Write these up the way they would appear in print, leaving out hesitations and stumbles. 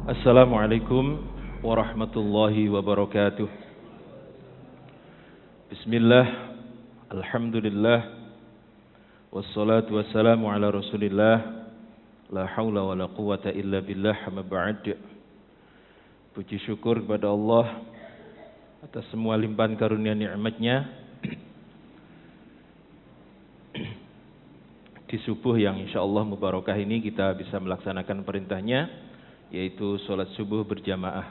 Assalamualaikum warahmatullahi wabarakatuh. Bismillah, alhamdulillah, wassalatu wassalamu ala rasulillah, la hawla wa la quwata illa billah, amma ba'd. Puji syukur kepada Allah atas semua limpahan karunia nikmatnya di subuh yang insyaallah mubarakah ini kita bisa melaksanakan perintahnya, yaitu sholat subuh berjamaah.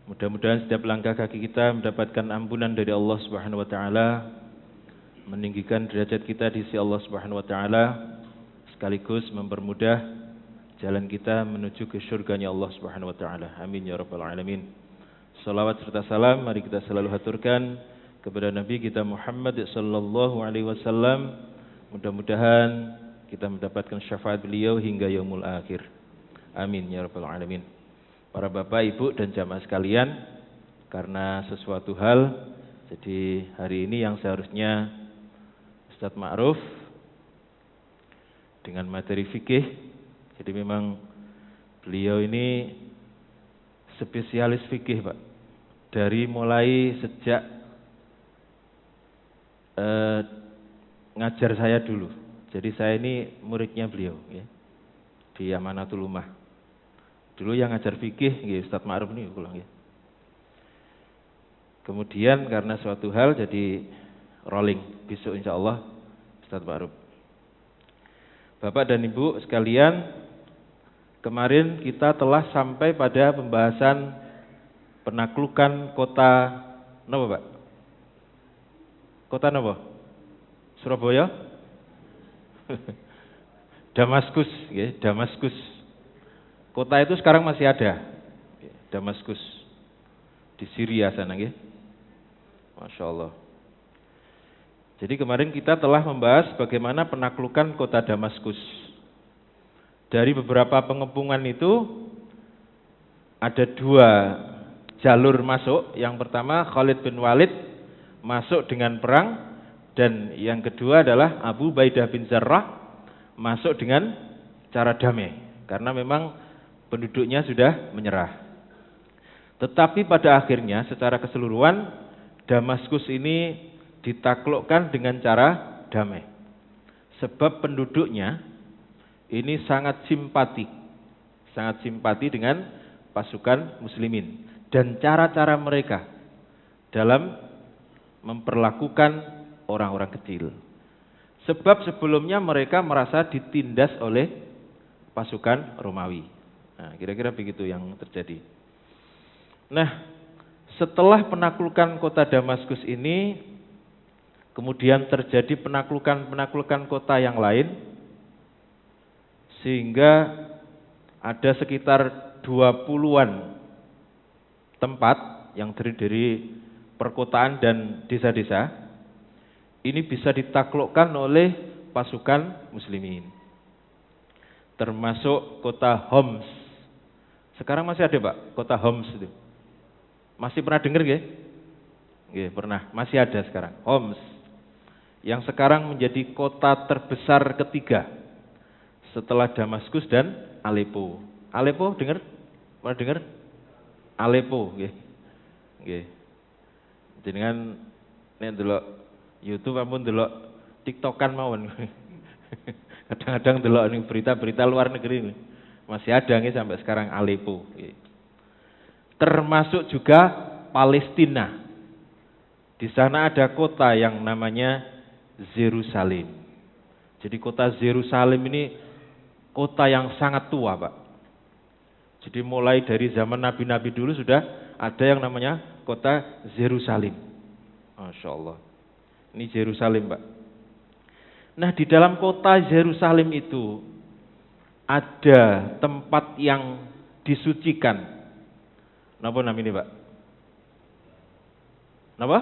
Mudah-mudahan setiap langkah kaki kita mendapatkan ampunan dari Allah Subhanahu wa taala, meninggikan derajat kita di sisi Allah Subhanahu wa taala, sekaligus mempermudah jalan kita menuju ke surganya Allah Subhanahu wa taala. Amin ya rabbal alamin. Salawat serta salam mari kita selalu haturkan kepada Nabi kita Muhammad sallallahu alaihi wasallam. Mudah-mudahan kita mendapatkan syafaat beliau hingga yaumul akhir. Amin ya rabbal alamin. Para bapak, ibu dan jamaah sekalian, karena sesuatu hal, jadi hari ini yang seharusnya Ustadz Ma'ruf dengan materi fikih, jadi memang beliau ini spesialis fikih Pak. Dari mulai sejak ngajar saya dulu. Jadi saya ini muridnya beliau ya, di Amanatul Ummah. Dulu yang ngajar fikih, Ustadz Ma'ruf ini pulang ya. Kemudian karena suatu hal jadi rolling besok insya Allah Ustadz Ma'ruf. Bapak dan Ibu sekalian, kemarin kita telah sampai pada pembahasan penaklukan kota napa Pak? Kota napa? Surabaya? Damaskus, ya, Damaskus. Kota itu sekarang masih ada, Damaskus, di Syria sana, ya. Masya Allah. Jadi kemarin kita telah membahas bagaimana penaklukan kota Damaskus. Dari beberapa pengepungan itu, ada dua jalur masuk. Yang pertama Khalid bin Walid masuk dengan perang, dan yang kedua adalah Abu Ubaidah bin Jarrah masuk dengan cara damai, karena memang penduduknya sudah menyerah. Tetapi pada akhirnya secara keseluruhan Damaskus ini ditaklukkan dengan cara damai. Sebab penduduknya ini sangat simpati dengan pasukan muslimin dan cara-cara mereka dalam memperlakukan orang-orang kecil. Sebab sebelumnya mereka merasa ditindas oleh pasukan Romawi. Nah, kira-kira begitu yang terjadi. Nah, setelah penaklukan kota Damaskus ini, kemudian terjadi penaklukan kota yang lain, sehingga ada sekitar 20-an tempat yang terdiri dari perkotaan dan desa-desa, ini bisa ditaklukkan oleh pasukan muslimin. Termasuk kota Homs. Sekarang masih ada Pak, kota Homs itu. Masih pernah dengar nggih? Nggih, pernah. Masih ada sekarang, Homs. Yang sekarang menjadi kota terbesar ketiga setelah Damaskus dan Aleppo. Aleppo dengar? Pernah dengar? Aleppo, nggih. Nggih. Jenengan nek ndelok YouTube ampun ndelok TikTokan mawon. Kadang-kadang ndelok ning berita-berita luar negeri nih. Masih ada nih sampai sekarang Aleppo. Termasuk juga Palestina. Di sana ada kota yang namanya Yerusalem. Jadi kota Yerusalem ini kota yang sangat tua Pak. Jadi mulai dari zaman nabi-nabi dulu sudah ada yang namanya kota Yerusalem. Masya Allah. Ini Yerusalem Pak. Nah, di dalam kota Yerusalem itu ada tempat yang disucikan. Napa namanya Pak? Napa?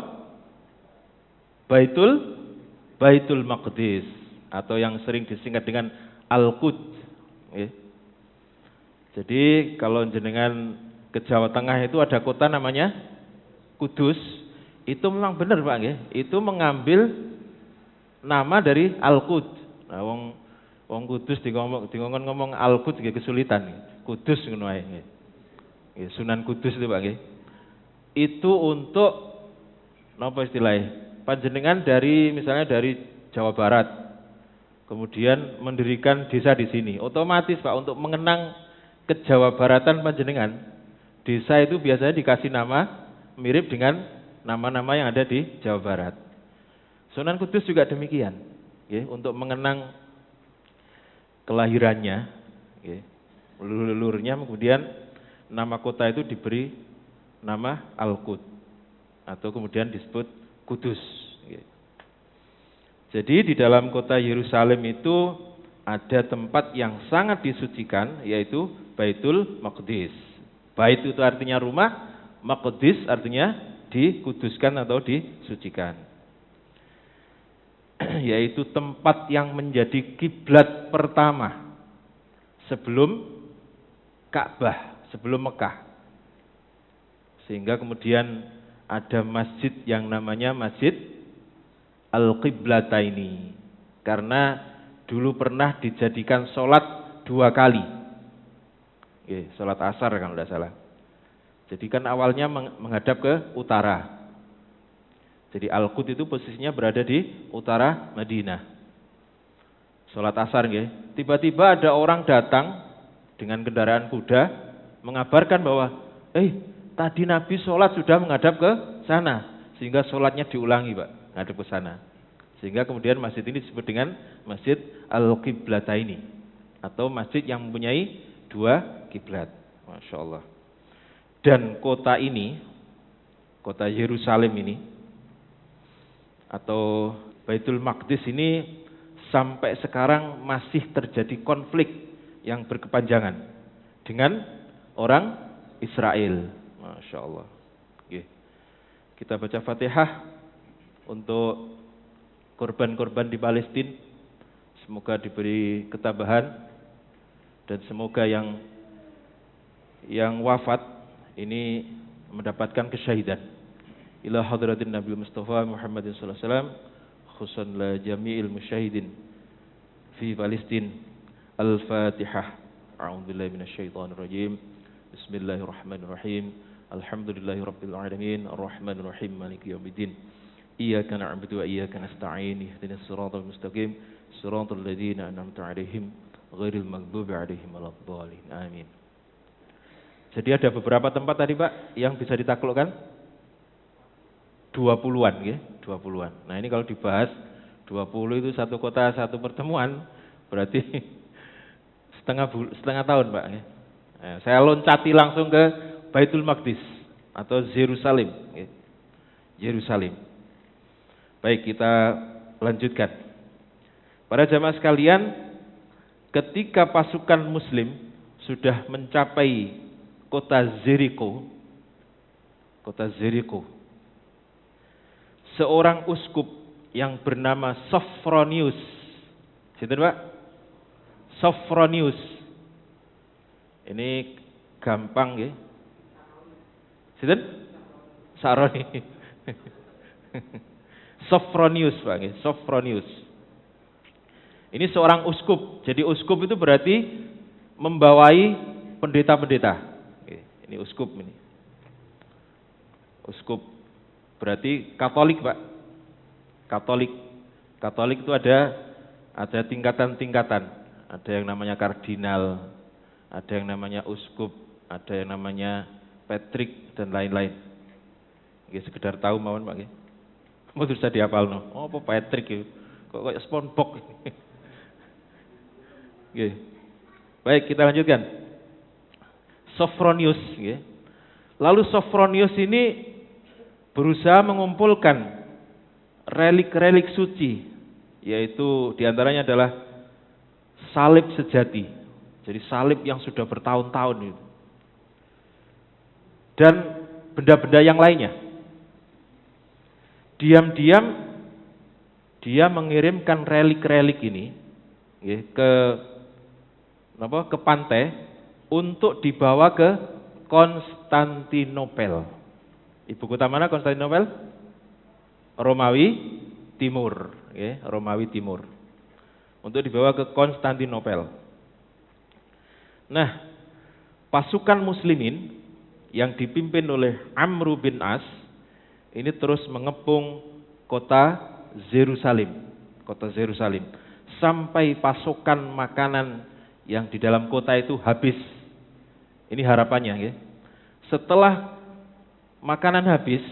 Baitul Maqdis, atau yang sering disingkat dengan Al-Quds. Jadi kalau jenengan ke Jawa Tengah itu ada kota namanya Kudus. Itu memang benar Pak, itu mengambil nama dari Al-Quds. Nah, Wong Kudus ngomong Al-Quds nggih kesulitan. Kudus ngono ae nggih. Nggih, Sunan Kudus itu Pak nggih. Itu untuk napa istilahnya? Panjenengan misalnya dari Jawa Barat. Kemudian mendirikan desa di sini. Otomatis Pak untuk mengenang kejawa baratan panjenengan, desa itu biasanya dikasih nama mirip dengan nama-nama yang ada di Jawa Barat. Sunan Kudus juga demikian, ya, untuk mengenang kelahirannya, ya, leluhurnya, kemudian nama kota itu diberi nama Al-Quds atau kemudian disebut Kudus. Ya. Jadi di dalam kota Yerusalem itu ada tempat yang sangat disucikan, yaitu Baitul Maqdis. Bait itu artinya rumah, Maqdis artinya dikuduskan atau disucikan. Yaitu tempat yang menjadi kiblat pertama sebelum Ka'bah, sebelum Mekah. Sehingga kemudian ada masjid yang namanya Masjid Al-Qiblataini. Karena dulu pernah dijadikan sholat 2 kali. Sholat asar kalau tidak salah. Jadi kan awalnya menghadap ke utara. Jadi Al-Quds itu posisinya berada di utara Madinah. Sholat asar nggih. Tiba-tiba ada orang datang dengan kendaraan kuda mengabarkan bahwa tadi Nabi sholat sudah menghadap ke sana. Sehingga sholatnya diulangi Pak, menghadap ke sana. Sehingga kemudian masjid ini disebut dengan Masjid Al-Qiblataini. Atau masjid yang mempunyai 2 kiblat. Masya Allah. Dan kota ini, kota Yerusalem ini, atau Baitul Maqdis ini sampai sekarang masih terjadi konflik yang berkepanjangan dengan orang Israel. Masya Allah. Oke. Kita baca Fatihah untuk korban-korban di Palestina. Semoga diberi ketabahan dan semoga yang wafat ini mendapatkan kesyahidan. Ila hadratin Nabi Mustafa Muhammadin sallallahu alaihi wasallam khususan la jami'il musyahidin fi Palestina. Al-Fatihah. A'udzubillahi minasyaitonir rajim. Bismillahirrahmanirrahim. Alhamdulillahirabbil alamin arrahmanir rahim maliki yaumiddin. Iyyaka na'budu wa iyyaka nasta'in ihdinas siratal mustaqim siratal ladzina an'amta 'alaihim ghairil maghdubi 'alaihim waladdallin. Amin. Jadi ada beberapa tempat tadi Pak yang bisa ditaklukkan 20-an ya, 20-an. Nah, ini kalau dibahas 20 itu satu kota satu pertemuan berarti setengah tahun Pak ya. Nah, saya loncati langsung ke Baitul Maqdis atau Yerusalem ya. Yerusalem. Baik, kita lanjutkan. Para jamaah sekalian, ketika pasukan muslim sudah mencapai kota Jericho, seorang uskup yang bernama Sophronius. Sinten Pak? Sophronius. Ini gampang ya. Sinten? Saroni. Sophronius Pak, Sophronius. Ini seorang uskup. Jadi uskup itu berarti membawai pendeta-pendeta. Ini uskup ini. Uskup berarti Katolik Pak. Katolik. Katolik itu ada tingkatan-tingkatan. Ada yang namanya kardinal, ada yang namanya uskup, ada yang namanya Patrick dan lain-lain. Sekedar tahu mawon Pak. Mau terus dihafal no. Oh, apa Patrick itu? Kok kayak SpongeBob. Baik, kita lanjutkan. Sophronius. Lalu Sophronius ini berusaha mengumpulkan relik-relik suci, yaitu diantaranya adalah salib sejati. Jadi salib yang sudah bertahun-tahun itu. Dan benda-benda yang lainnya. Diam-diam dia mengirimkan relik-relik ini ke pantai untuk dibawa ke Konstantinopel. Ibu kota mana Konstantinopel? Romawi Timur, Romawi Timur. untuk dibawa ke Konstantinopel. Nah, pasukan muslimin yang dipimpin oleh Amr bin As ini terus mengepung kota Yerusalem, sampai pasokan makanan yang di dalam kota itu habis. Ini harapannya ya. Setelah makanan habis,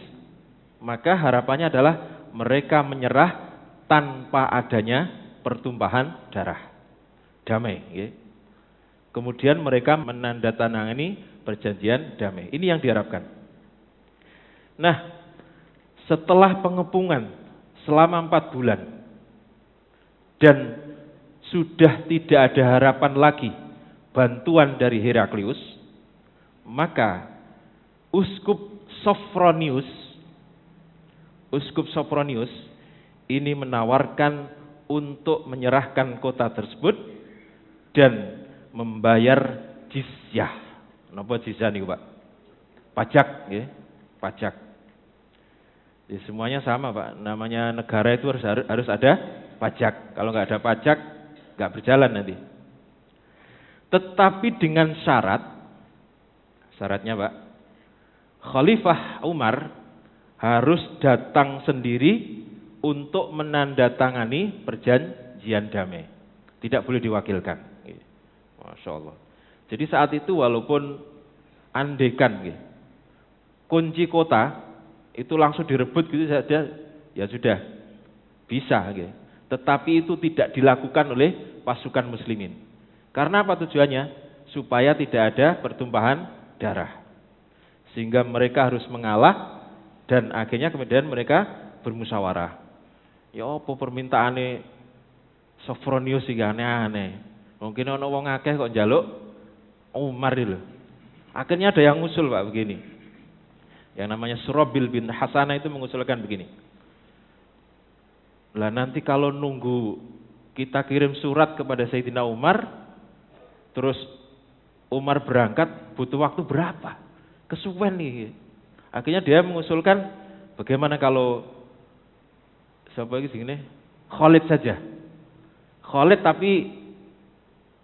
maka harapannya adalah mereka menyerah tanpa adanya pertumpahan darah. Damai ya. Kemudian mereka menandatangani perjanjian damai. Ini yang diharapkan. Nah, setelah pengepungan selama 4 bulan dan sudah tidak ada harapan lagi bantuan dari Heraklius, maka Uskup Sophronius ini menawarkan untuk menyerahkan kota tersebut dan membayar jizyah. Napa jizyah niku, Pak? Pajak nggih, pajak. Ya, semuanya sama, Pak. Namanya negara itu harus ada pajak. Kalau nggak ada pajak, nggak berjalan nanti. Tetapi dengan syaratnya, Pak, Khalifah Umar harus datang sendiri untuk menandatangani perjanjian damai. Tidak boleh diwakilkan. Masya Allah. Jadi saat itu walaupun andekan kunci kota itu langsung direbut gitu saja, ya sudah bisa. Tetapi itu tidak dilakukan oleh pasukan muslimin. Karena apa tujuannya? Supaya tidak ada pertumpahan darah. Sehingga mereka harus mengalah dan akhirnya kemudian mereka bermusyawarah. Ya apa permintaane Sophronius iki aneh-aneh. Mungkin ana wong akeh kok njaluk Umar itu. Akhirnya ada yang ngusul, Pak, begini. Yang namanya Surabil bin Hasanah itu mengusulkan begini. Lah nanti kalau nunggu kita kirim surat kepada Sayyidina Umar, terus Umar berangkat butuh waktu berapa? Kesuwen nih. Akhirnya dia mengusulkan bagaimana kalau siapa lagi sini? Khalid saja. Khalid tapi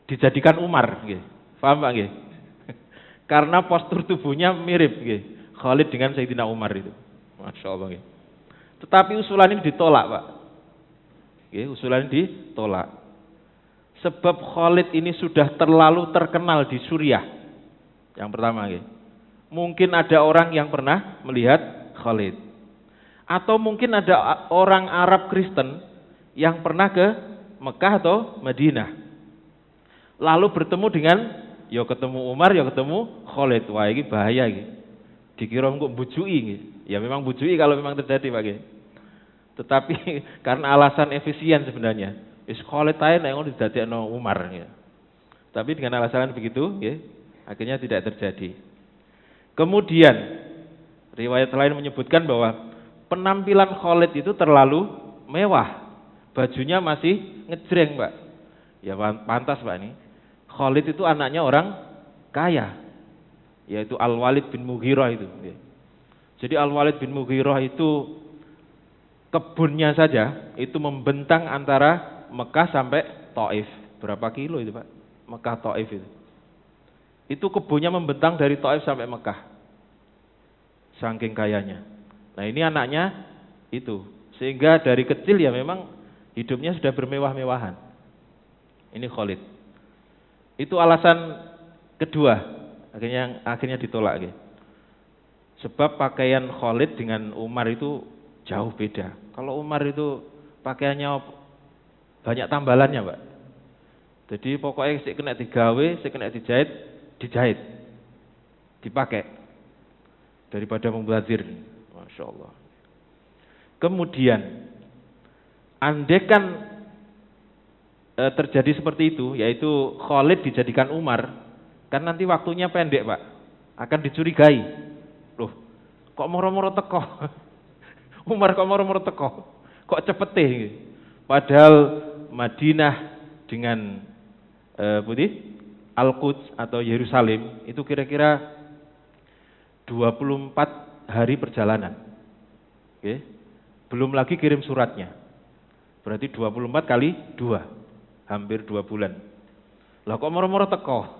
dijadikan Umar, gitu. Paham Pak? Gitu. Karena postur tubuhnya mirip, gitu. Khalid dengan Sayyidina Umar itu. Masya Allah. Gitu. Tetapi usulan ini ditolak, Pak. Gitu, usulan ini ditolak. Sebab Khalid ini sudah terlalu terkenal di Suriah. Yang pertama, gitu. Mungkin ada orang yang pernah melihat Khalid. Atau mungkin ada orang Arab Kristen yang pernah ke Mekah atau Madinah. Lalu bertemu dengan, ya ketemu Umar, ya ketemu Khalid. Wah ini bahaya ini. Dikira kok bujui ini. Ya memang bujui kalau memang terjadi Pak. Tetapi karena alasan efisien sebenarnya. Is Khalid ae nek ngono didadekno Umar ya. Tapi dengan alasan begitu, ya, akhirnya tidak terjadi. Kemudian riwayat lain menyebutkan bahwa penampilan Khalid itu terlalu mewah. Bajunya masih ngejreng, Pak. Ya pantas, Pak, ini. Khalid itu anaknya orang kaya, yaitu Al-Walid bin Mughirah itu. Jadi Al-Walid bin Mughirah itu kebunnya saja itu membentang antara Mekah sampai Taif. Berapa kilo itu, Pak? Mekah Taif itu. Itu kebunnya membentang dari Taif sampai Mekah. Saking kayanya. Nah ini anaknya itu. Sehingga dari kecil ya memang hidupnya sudah bermewah-mewahan. Ini Khalid. Itu alasan kedua. Akhirnya ditolak. Gitu. Sebab pakaian Khalid dengan Umar itu jauh beda. Kalau Umar itu pakaiannya banyak tambalannya, Pak. Jadi pokoknya sik kena digawe, sik kena dijahit, dipakai daripada membazir. Masya Allah. Kemudian andekan terjadi seperti itu, yaitu Khalid dijadikan Umar, kan nanti waktunya pendek, Pak, akan dicurigai. Loh, kok moro-moro teko? Umar kok moro-moro teko? Kok cepet Padahal Madinah dengan Al-Quds atau Yerusalem itu kira-kira 24 hari perjalanan. Oke. Belum lagi kirim suratnya. Berarti 24 kali 2. hampir 2 bulan. Lah kok moro-moro teko?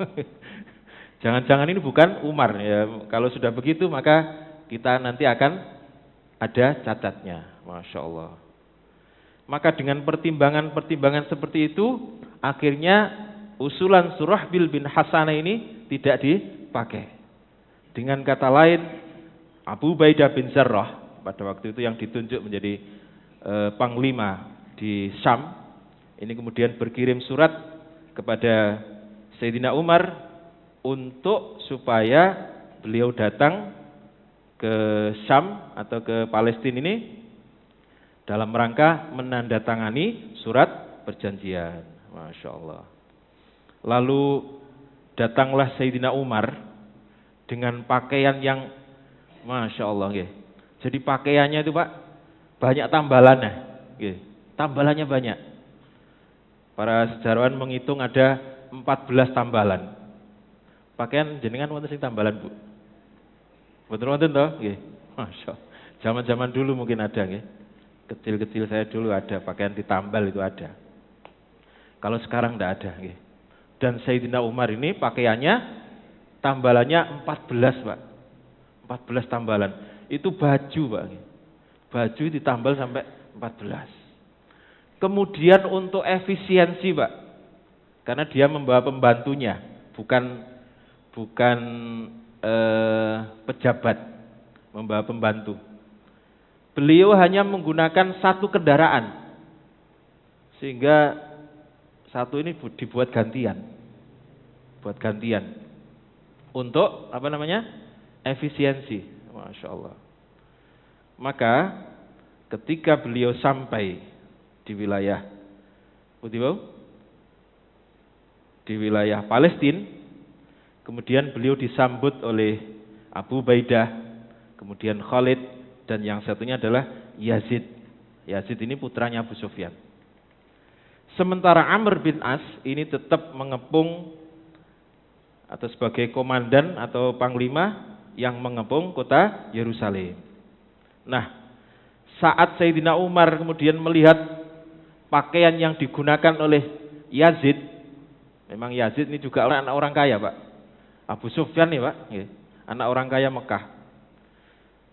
Jangan-jangan ini bukan Umar ya. Kalau sudah begitu maka kita nanti akan ada catatnya. Masya Allah. Maka dengan pertimbangan-pertimbangan seperti itu, akhirnya usulan Surahbil bin Hasanah ini tidak dipakai. Dengan kata lain, Abu Ubaidah bin Jarrah pada waktu itu yang ditunjuk menjadi panglima di Syam, ini kemudian berkirim surat kepada Sayyidina Umar untuk supaya beliau datang ke Syam atau ke Palestina ini dalam rangka menandatangani surat perjanjian. Masya Allah. Lalu datanglah Sayyidina Umar dengan pakaian yang Masya Allah. Jadi pakaiannya itu Pak, banyak tambalannya. Tambalannya banyak. Para sejarawan menghitung ada 14 tambalan. Pakaian jenengan wonten sing tambalan, Bu? Betul wonten toh? Nggih. Masya Allah. Zaman-zaman dulu mungkin ada nggih. Kecil-kecil saya dulu ada pakaian ditambal itu ada. Kalau sekarang tidak ada. Dan Sayyidina Umar ini pakaiannya tambalannya 14 Pak. 14 tambalan. Itu baju Pak. Baju ditambal sampai 14. Kemudian untuk efisiensi Pak. Karena dia membawa pembantunya. Bukan pejabat. Membawa pembantu. Beliau hanya menggunakan satu kendaraan, sehingga satu ini dibuat gantian, untuk apa namanya, efisiensi, Masya Allah. Maka ketika beliau sampai di wilayah Palestina, kemudian beliau disambut oleh Abu Ubaidah, kemudian Khalid, dan yang satunya adalah Yazid. Yazid ini putranya Abu Sufyan. Sementara Amr bin As ini tetap mengepung atau sebagai komandan atau panglima yang mengepung kota Yerusalem. Nah, saat Sayyidina Umar kemudian melihat pakaian yang digunakan oleh Yazid, memang Yazid ini juga anak orang kaya Pak. Abu Sufyan nih Pak, anak orang kaya Mekah.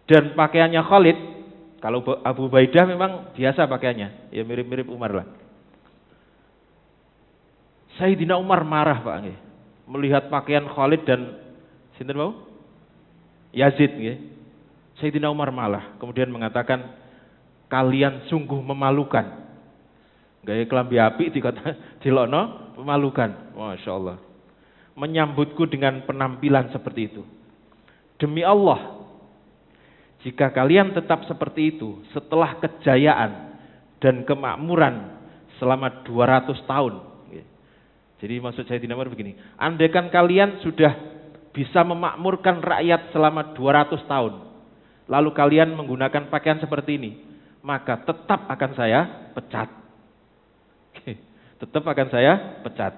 Dan pakaiannya Khalid, kalau Abu Ubaidah memang biasa pakaiannya, ya mirip-mirip Umar lah. Sayyidina Umar marah Pak, melihat pakaian Khalid dan sinten mau? Yazid, Sayyidina Umar malah kemudian mengatakan, kalian sungguh memalukan. Gaya kelambi api dilokno memalukan. Masya Allah. Menyambutku dengan penampilan seperti itu. Demi Allah, jika kalian tetap seperti itu setelah kejayaan dan kemakmuran selama 200 tahun. Jadi maksud saya Sayyidina Umar begini, andaikan kalian sudah bisa memakmurkan rakyat selama 200 tahun, lalu kalian menggunakan pakaian seperti ini, maka tetap akan saya pecat. Tetap akan saya pecat.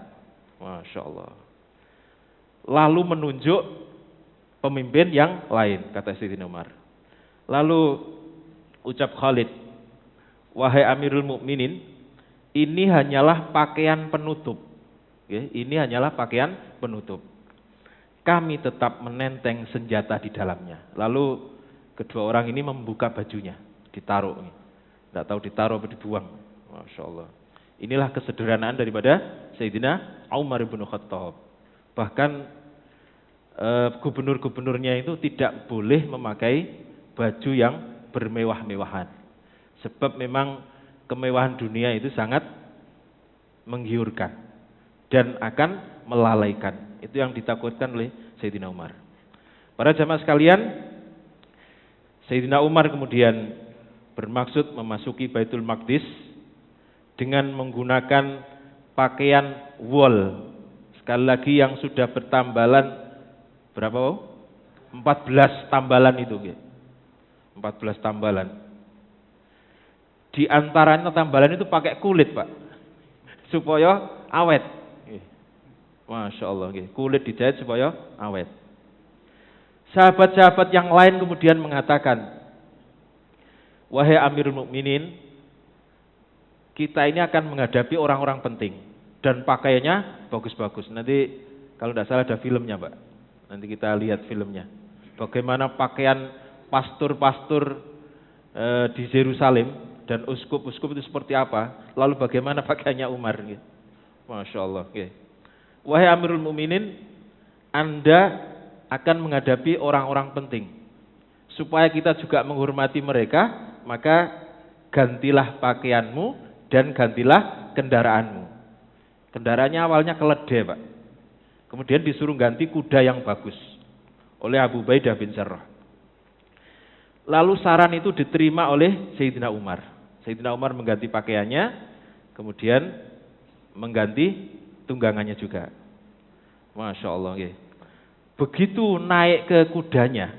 Masya Allah. Lalu menunjuk pemimpin yang lain, kata Sayyidina Umar. Lalu ucap Khalid, wahai Amirul Mukminin, ini hanyalah pakaian penutup. Ini hanyalah pakaian penutup. Kami tetap menenteng senjata di dalamnya. Lalu kedua orang ini membuka bajunya, ditaruh. Tidak tahu ditaruh atau dibuang. Masya Allah. Inilah kesederhanaan daripada Sayyidina Umar bin Khattab. Bahkan gubernur-gubernurnya itu tidak boleh memakai baju yang bermewah-mewahan. Sebab memang kemewahan dunia itu sangat menggiurkan dan akan melalaikan. Itu yang ditakutkan oleh Sayyidina Umar. Para jamaah sekalian, Sayyidina Umar kemudian bermaksud memasuki Baitul Maqdis dengan menggunakan pakaian wol. Sekali lagi yang sudah bertambalan berapa? 14 tambalan itu. 14 tambalan. Di antaranya tambalan itu pakai kulit Pak, supaya awet. Masya Allah, kulit dijahit supaya awet. Sahabat-sahabat yang lain kemudian mengatakan, wahai Amirul Mukminin, kita ini akan menghadapi orang-orang penting. dan pakaiannya bagus-bagus. Nanti kalau tidak salah ada filmnya, Pak. Nanti kita lihat filmnya. Bagaimana pakaian pastor-pastor di Yerusalem dan uskup-uskup itu seperti apa, lalu bagaimana pakaiannya Umar gitu. Masya Allah. Okay. Wahai Amirul Mukminin, Anda akan menghadapi orang-orang penting. Supaya kita juga menghormati mereka, maka gantilah pakaianmu dan gantilah kendaraanmu. Kendaraannya awalnya keledai, Pak. Kemudian disuruh ganti kuda yang bagus oleh Abu Ubaidah bin Jarrah. Lalu saran itu diterima oleh Sayyidina Umar. Sayyidina Umar mengganti pakaiannya, kemudian mengganti tunggangannya juga. Masya Allah. Ya. Begitu naik ke kudanya,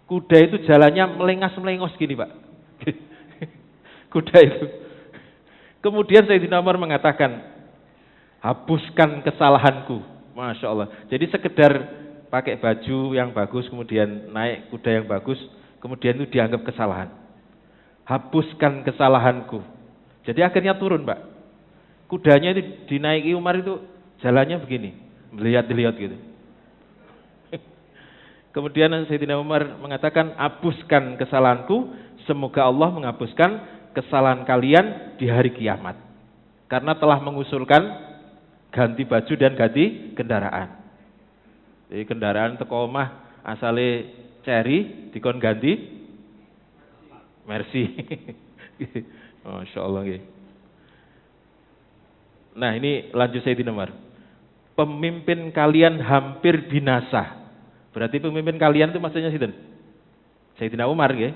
kuda itu jalannya melengas-melengos gini, Pak. Kuda itu. Kemudian Sayyidina Umar mengatakan, hapuskan kesalahanku. Masya Allah. Jadi sekedar pakai baju yang bagus, kemudian naik kuda yang bagus, kemudian itu dianggap kesalahan. Hapuskan kesalahanku. Jadi akhirnya turun, Pak. Kudanya itu dinaiki Umar itu jalannya begini, melihat-lihat gitu. Kemudian Sayyidina Umar mengatakan, hapuskan kesalahanku, semoga Allah menghapuskan kesalahan kalian di hari kiamat. Karena telah mengusulkan ganti baju dan ganti kendaraan. Jadi kendaraan teko omah asale Cherry dikon ganti Mercy. Masya Allah. Nah ini lanjut Sayyidina Umar. Pemimpin kalian hampir binasa. Berarti pemimpin kalian itu maksudnya Sayyidina Umar ya.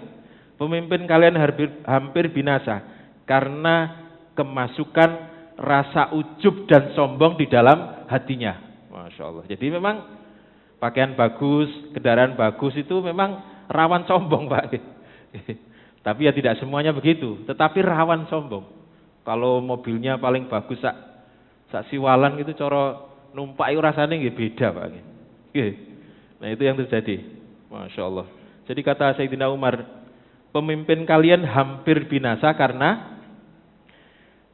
Pemimpin kalian hampir binasa karena kemasukan rasa ujub dan sombong di dalam hatinya. Masya Allah. Jadi memang pakaian bagus, kendaraan bagus itu memang rawan sombong, Pak. Tapi ya tidak semuanya begitu, tetapi rawan sombong. Kalau mobilnya paling bagus sak siwalan gitu, cara numpai rasanya nggih beda, Pak. Nah itu yang terjadi. Masya Allah. Jadi kata Sayyidina Umar, pemimpin kalian hampir binasa karena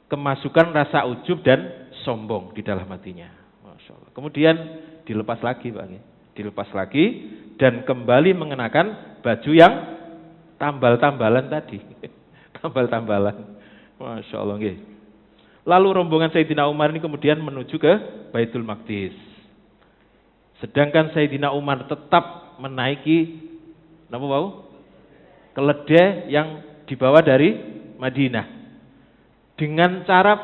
kemasukan rasa ujub dan sombong di dalam hatinya. Masya Allah. Kemudian dilepas lagi, Pak. Dilepas lagi dan kembali mengenakan baju yang tambal-tambalan tadi. Tambal-tambalan. Masya Allah. Lalu rombongan Sayyidina Umar ini kemudian menuju ke Baitul Maqdis. Sedangkan Sayyidina Umar tetap menaiki keledai yang dibawa dari Madinah dengan cara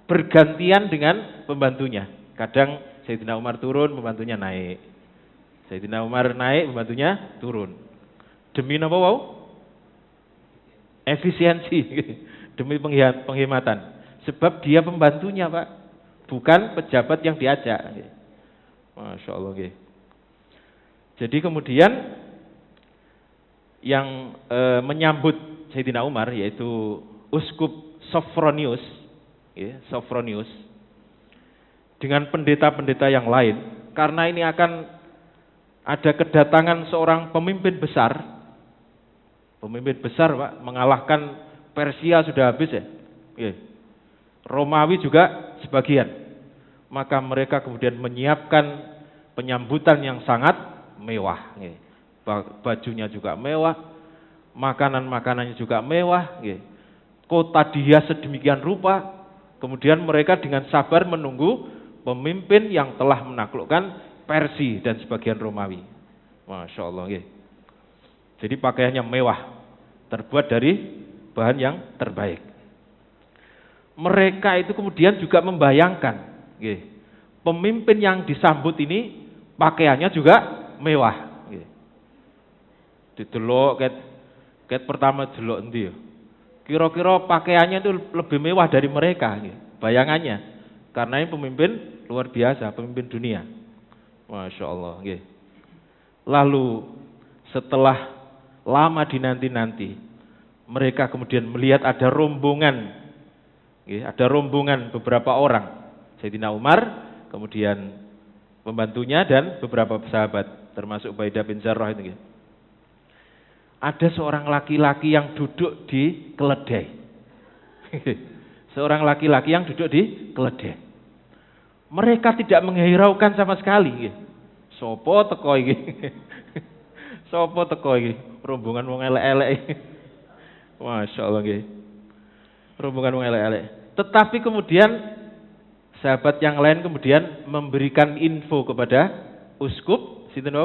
bergantian dengan pembantunya. Kadang Sayyidina Umar turun, pembantunya naik. Sayyidina Umar naik, pembantunya turun. Demi napa wau? Efisiensi, demi penghematan. Sebab dia pembantunya, Pak, bukan pejabat yang diajak. Masya Allah. Jadi kemudian yang menyambut Sayyidina Umar yaitu Uskup Sophronius, Sophronius dengan pendeta-pendeta yang lain, karena ini akan ada kedatangan seorang pemimpin besar, Pak, mengalahkan Persia sudah habis ya, Romawi juga sebagian. Maka mereka kemudian menyiapkan penyambutan yang sangat mewah. Bajunya juga mewah, makanan-makanannya juga mewah. Kota dia sedemikian rupa, kemudian mereka dengan sabar menunggu pemimpin yang telah menaklukkan Persia dan sebagian Romawi. Masya Allah. Jadi pakaiannya mewah, terbuat dari bahan yang terbaik. Mereka itu kemudian juga membayangkan, pemimpin yang disambut ini pakaiannya juga mewah. Didelok ket pertama delok endi ya. Kira-kira pakaiannya itu lebih mewah dari mereka, bayangannya. Karena ini pemimpin luar biasa, pemimpin dunia. Masya Allah. Lalu setelah lama dinanti-nanti, mereka kemudian melihat ada rombongan beberapa orang. Sayyidina Umar, kemudian pembantunya dan beberapa sahabat, termasuk Ubaidah bin Jarrah itu. Ada seorang laki-laki yang duduk di keledai. Seorang laki-laki yang duduk di keledai. Mereka tidak menghiraukan sama sekali. Sopo teko iki? Sopo teko iki? Rombongan wong elek-elek. Masya Allah nggih. Rombongan wong elek-elek. Tetapi kemudian sahabat yang lain kemudian memberikan info kepada uskup sinten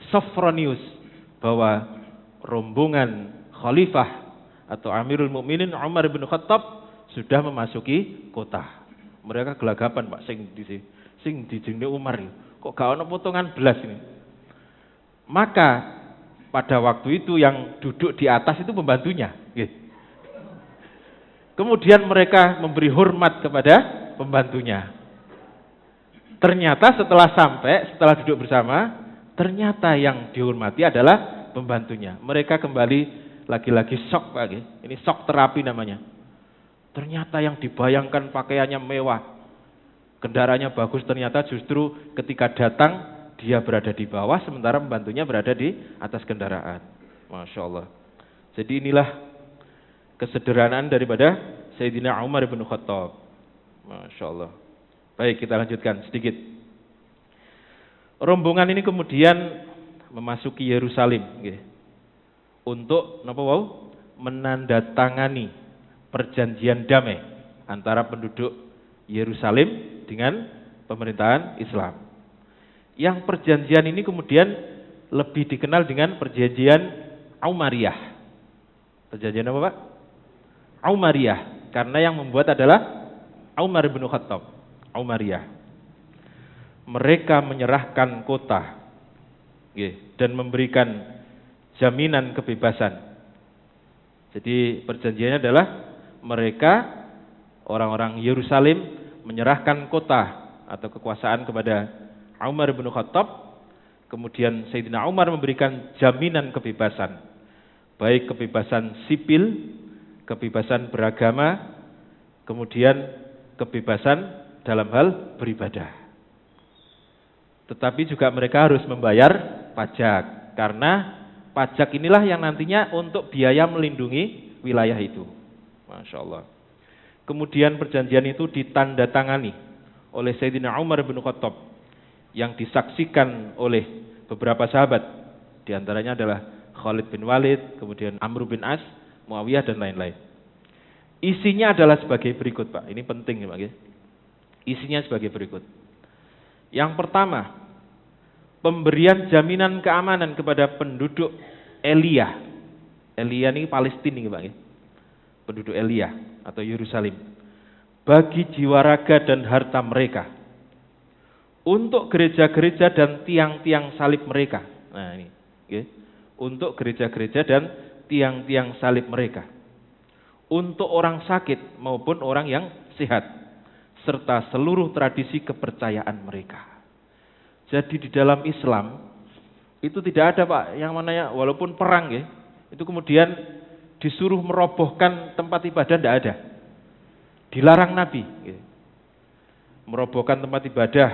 Sophronius bahwa rombongan khalifah atau Amirul Mukminin Umar bin Khattab sudah memasuki kota. Mereka gelagapan, Pak, sing dijenenge Umar. Kok gak ono potongan belas ini. Maka pada waktu itu yang duduk di atas itu pembantunya. Kemudian mereka memberi hormat kepada pembantunya. Ternyata setelah duduk bersama, ternyata yang dihormati adalah pembantunya. Mereka kembali lagi-lagi shock, Pak. Ini shock terapi namanya. Ternyata yang dibayangkan pakaiannya mewah, kendaraannya bagus, ternyata justru ketika datang dia berada di bawah, sementara pembantunya berada di atas kendaraan. Masya Allah. Jadi inilah kesederhanaan daripada Sayyidina Umar bin Khattab. Masya Allah. Baik, kita lanjutkan sedikit. Rombongan ini kemudian memasuki Yerusalem untuk menandatangani perjanjian damai antara penduduk Yerusalem dengan pemerintahan Islam. Yang perjanjian ini kemudian lebih dikenal dengan perjanjian Umariyah. Perjanjian apa, Pak? Umariyah, karena yang membuat adalah Umar bin Khattab. Umariyah. Mereka menyerahkan kota dan memberikan jaminan kebebasan. Jadi perjanjiannya adalah mereka orang-orang Yerusalem menyerahkan kota atau kekuasaan kepada Umar bin Khattab. Kemudian Sayyidina Umar memberikan jaminan kebebasan, baik kebebasan sipil, kebebasan beragama, kemudian kebebasan dalam hal beribadah. Tetapi juga mereka harus membayar pajak, karena pajak inilah yang nantinya untuk biaya melindungi wilayah itu. Masya Allah. Kemudian perjanjian itu ditandatangani oleh Sayyidina Umar bin Khattab yang disaksikan oleh beberapa sahabat. Di antaranya adalah Khalid bin Walid, kemudian Amr bin As, Muawiyah dan lain-lain. Isinya adalah sebagai berikut, Pak. Ini penting, Pak. Isinya sebagai berikut. Yang pertama, pemberian jaminan keamanan kepada penduduk Elia. Elia ini Palestina, Pak. Penduduk Elia atau Yerusalem. Bagi jiwa raga dan harta mereka. Untuk gereja-gereja dan tiang-tiang salib mereka. Nah ini. Untuk gereja-gereja dan tiang-tiang salib mereka. Untuk orang sakit maupun orang yang sehat. Serta seluruh tradisi kepercayaan mereka. Jadi di dalam Islam itu tidak ada, Pak, yang mana walaupun perang itu kemudian disuruh merobohkan tempat ibadah, tidak ada. Dilarang Nabi. Merobohkan tempat ibadah,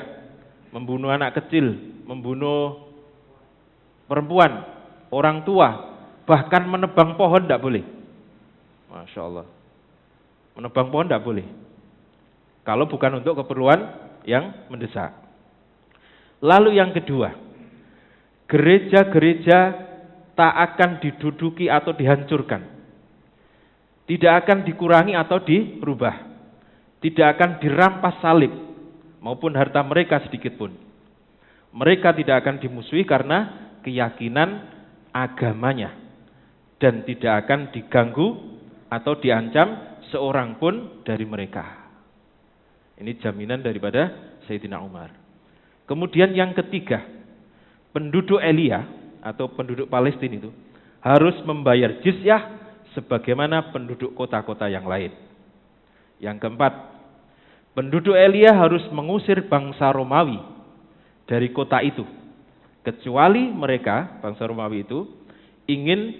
membunuh anak kecil, membunuh perempuan, orang tua, bahkan menebang pohon tidak boleh. Masya Allah. Menebang pohon tidak boleh. Kalau bukan untuk keperluan yang mendesak. Lalu yang kedua, gereja-gereja tak akan diduduki atau dihancurkan. Tidak akan dikurangi atau dirubah. Tidak akan dirampas salib maupun harta mereka sedikit pun. Mereka tidak akan dimusuhi karena keyakinan agamanya. Dan tidak akan diganggu atau diancam seorang pun dari mereka. Ini jaminan daripada Sayyidina Umar. Kemudian yang ketiga, penduduk Elia atau penduduk Palestina itu harus membayar jizyah sebagaimana penduduk kota-kota yang lain. Yang keempat, penduduk Elia harus mengusir bangsa Romawi dari kota itu, kecuali mereka, bangsa Romawi itu, ingin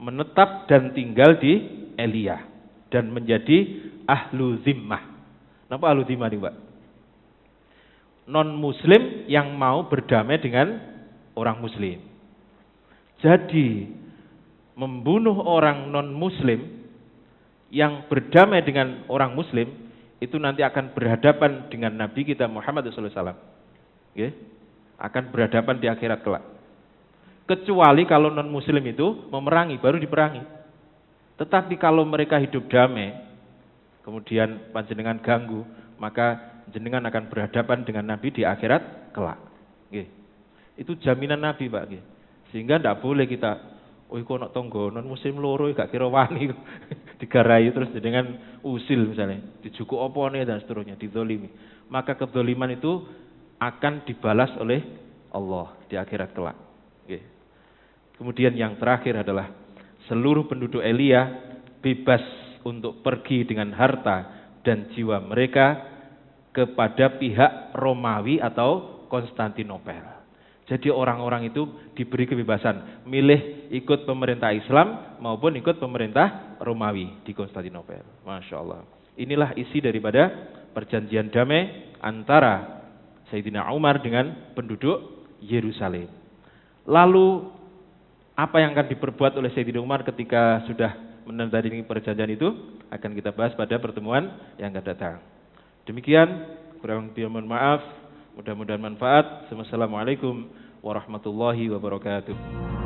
menetap dan tinggal di Elia dan menjadi ahlu zimmah. Kenapa ahlu zimmah nih, Pak? Non-muslim yang mau berdamai dengan orang muslim. Jadi membunuh orang non-muslim yang berdamai dengan orang muslim itu nanti akan berhadapan dengan Nabi kita Muhammad SAW. Ya, akan berhadapan di akhirat kelak. Kecuali kalau non muslim itu memerangi, baru diperangi. Tetapi kalau mereka hidup damai, kemudian panjenengan ganggu, maka jenengan akan berhadapan dengan Nabi di akhirat kelak. Ya. Itu jaminan Nabi, Pak. Ya. Sehingga tidak boleh kita, oh kok nak tonggo non muslim loro gak kira wani digarai terus dengan usil misalnya, dijukuk opone dan seterusnya, dizolimi. Maka kezoliman itu akan dibalas oleh Allah di akhirat kelak. Okay. Kemudian yang terakhir adalah seluruh penduduk Elia bebas untuk pergi dengan harta dan jiwa mereka kepada pihak Romawi atau Konstantinopel. Jadi orang-orang itu diberi kebebasan milih ikut pemerintah Islam maupun ikut pemerintah Romawi di Konstantinopel. Masya Allah. Inilah isi daripada perjanjian damai antara Sayyidina Umar dengan penduduk Yerusalem. Lalu apa yang akan diperbuat oleh Sayyidina Umar ketika sudah menandatangani perjanjian itu akan kita bahas pada pertemuan yang akan datang. Demikian, kurang lebih mohon maaf. Mudah-mudahan manfaat. Wassalamualaikum warahmatullahi wabarakatuh.